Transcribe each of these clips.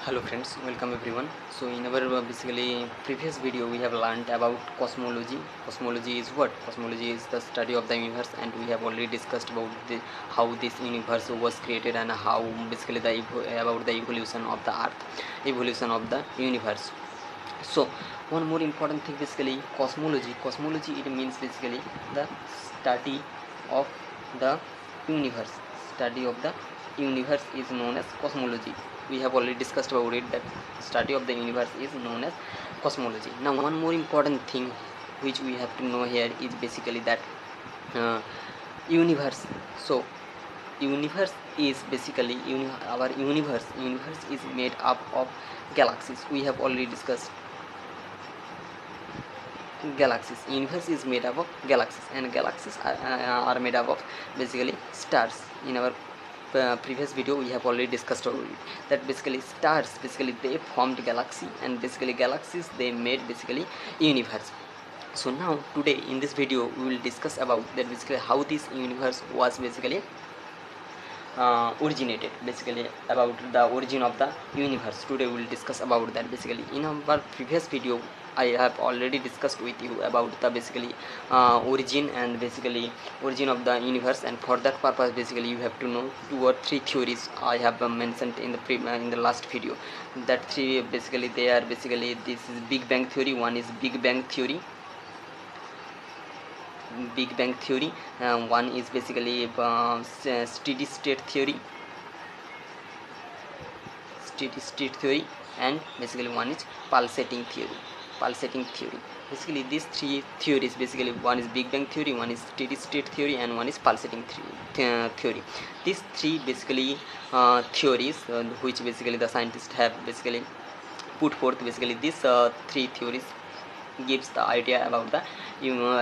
Hello friends, welcome everyone. So in our basically previous video we have learned about cosmology. Cosmology is what? Cosmology is the study of the universe, and we have already discussed about how this universe was created and how basically about the evolution of the earth, evolution of the universe. So one more important thing, basically cosmology it means basically the study of the universe. Study of the universe is known as cosmology. We have already discussed about it, that study of the universe is known as cosmology. Now one more important thing which we have to know here is basically that uh, universe. So universe is basically our universe is made up of galaxies. We have already discussed galaxies. Universe is made up of galaxies, and galaxies are made up of basically stars. In our previous video we have already discussed about it, that basically stars basically they formed galaxy, and basically galaxies they made basically universe. So now today in this video we will discuss about that basically how this universe was basically originated, basically about the origin of the universe. Today we will discuss about that. Basically in our previous video I have already discussed with you about the basically origin and basically origin of the universe, and for that purpose basically you have to know 2 or 3 theories I have mentioned in the in the last video. That three basically they are basically, this is Big Bang theory, one is Big Bang theory, one is basically steady state theory, and basically one is pulsating theory. Basically these three theories, basically one is Big Bang theory, one is steady state theory, and one is pulsating theory. These three basically theories which basically the scientists have basically put forth, basically these three theories gives the idea about the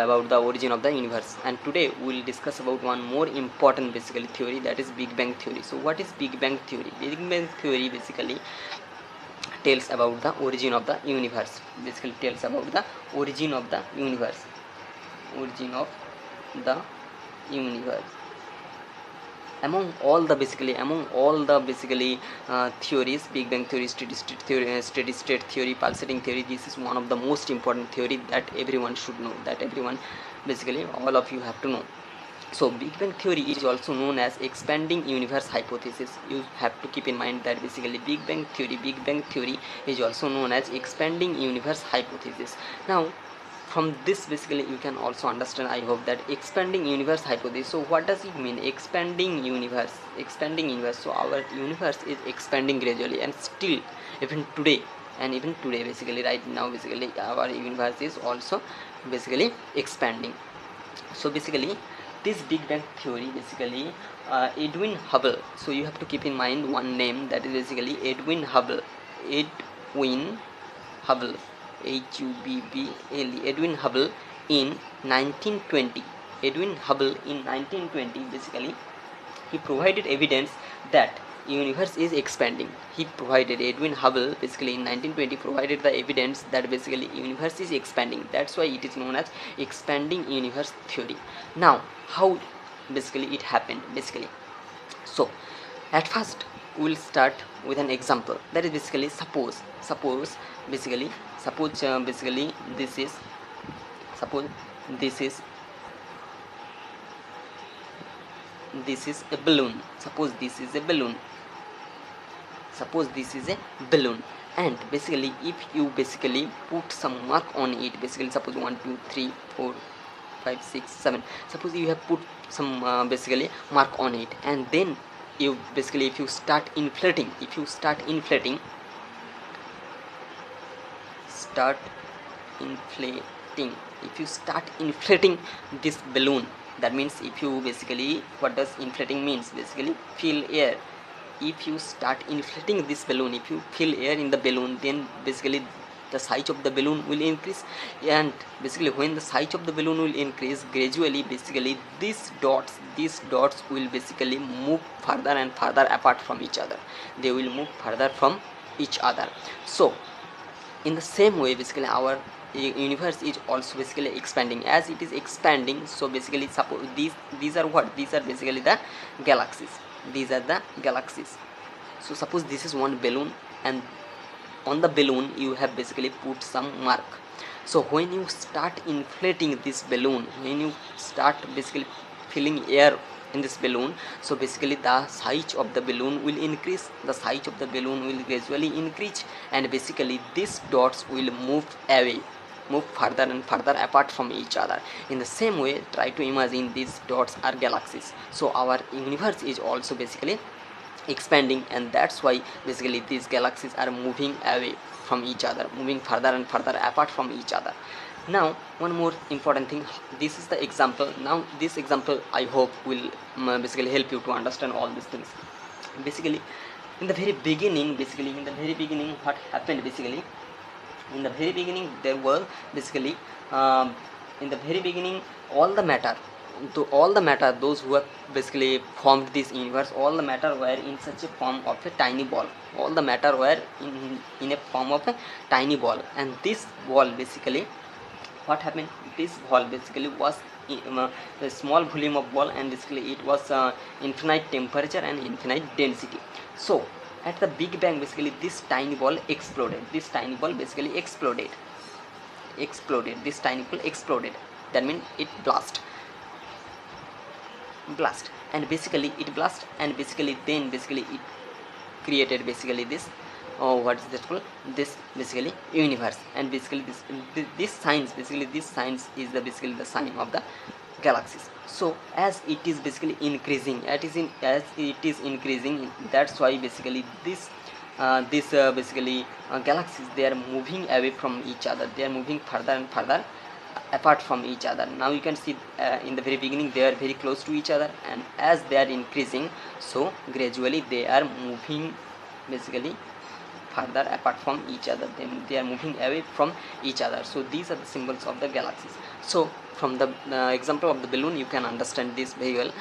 about the origin of the universe. And today we will discuss about one more important basically theory, that is Big Bang theory. So what is Big Bang theory? Big Bang theory basically tells about the origin of the universe, basically tells about the origin of the universe, origin of the universe. Among all the basically theories, Big Bang theory, steady state theory, pulsating theory, this is one of the most important theory that everyone should know, that everyone basically all of you have to know. So Big Bang theory is also known as expanding universe hypothesis. You have to keep in mind that basically Big Bang theory is also known as expanding universe hypothesis. Now from this basically you can also understand, I hope, that expanding universe hypothesis. So what does it mean, expanding universe? So our universe is expanding gradually, and still even today basically right now basically our universe is also basically expanding. So basically this Big Bang theory basically Edwin Hubble, so you have to keep in mind one name, that is basically Edwin Hubble, Edwin Hubble in 1920. In 1920 basically he provided evidence that universe is expanding. Edwin Hubble basically in 1920 provided the evidence that basically universe is expanding. That's why it is known as expanding universe theory. Now how basically it happened basically? So at first we'll start with an example, that is basically suppose basically this is, suppose this is a balloon. Suppose this is a balloon, and basically if you basically put some mark on it, basically suppose 1 2 3 4 5 6 7, suppose you have put some basically mark on it, and then you basically if you start inflating this balloon, that means if you basically, what does inflating means, basically fill air. If you start inflating this balloon, if you fill air in the balloon, then basically the size of the balloon will increase, and basically when the size of the balloon will increase gradually, basically these dots will basically move further and further apart from each other. They will move further from each other. So in the same way basically our universe is also basically expanding. As it is expanding, so basically suppose these are what, these are basically the galaxies. So suppose this is one balloon, and on the balloon you have basically put some mark. So when you start inflating this balloon, when you start basically filling air in this balloon, so basically the size of the balloon will increase, the size of the balloon will gradually increase, and basically these dots will move away, move further and further apart from each other. In the same way, try to imagine these dots are galaxies. So our universe is also basically expanding, and that's why basically these galaxies are moving away from each other, moving further and further apart from each other. Now one more important thing, this is the example. Now this example I hope will basically help you to understand all these things. Basically in the very beginning, what happened, basically in the very beginning there were basically in the very beginning all the matter, those who have basically formed this universe, all the matter were in such a form of a tiny ball. All the matter were in a form of a tiny ball, and this ball basically, what happened, this ball basically was a small volume of ball, and basically it was infinite temperature and infinite density. So at the Big Bang, basically this tiny ball exploded. This tiny ball basically exploded. This tiny ball exploded. That means it blast, and basically it blast, and basically then basically it created basically this, what is that called, this basically universe. And basically this science, basically this science is the basically the sign of the galaxies. So as it is basically increasing, as it is increasing, that's why basically this basically galaxies, they are moving away from each other, they are moving further and further apart from each other. Now you can see in the very beginning they are very close to each other, and as they are increasing, so gradually they are moving basically further apart from each other, then they are moving away from each other. So these are the symbols of the galaxies. So from the example of the balloon, you can understand this very well.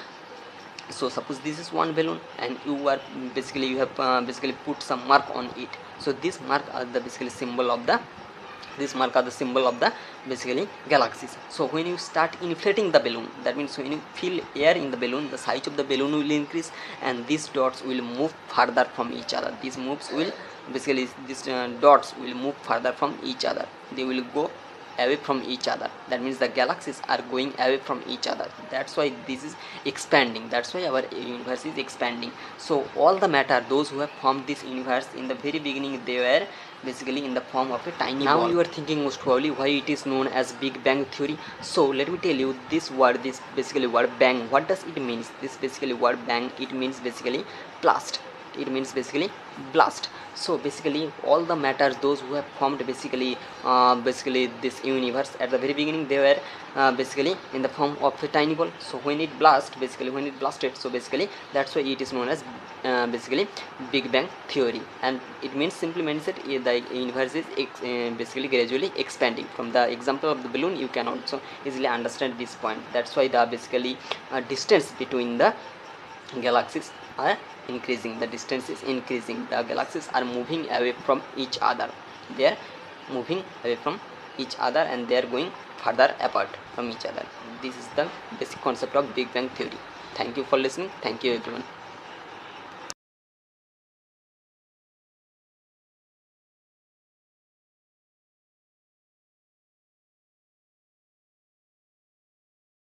So suppose this is one balloon, and you are basically, you have basically put some mark on it. So this mark are the basically symbol of the, basically galaxies. So when you start inflating the balloon, that means when you fill air in the balloon, the size of the balloon will increase, and these dots will move further from each other. These dots will move further from each other, they will go away from each other. That means the galaxies are going away from each other. That's why this is expanding, that's why our universe is expanding. So all the matter, those who have formed this universe, in the very beginning they were basically in the form of a tiny ball. Now you are thinking most probably why it is known as Big Bang theory. So let me tell you, this basically word bang, what does it mean? This basically word bang, it means basically blast, it means basically blast. So basically all the matters, those who have formed basically this universe, at the very beginning they were basically in the form of a tiny ball. So when it blasted, so basically that's why it is known as basically Big Bang theory. And it means, simply means that the universe is basically gradually expanding. From the example of the balloon, you can also easily understand this point. That's why the basically distance between the galaxies are increasing, the distance is increasing, the galaxies are moving away from each other, they are moving away from each other, and they are going further apart from each other. This is the basic concept of Big Bang theory. Thank you for listening. Thank you everyone.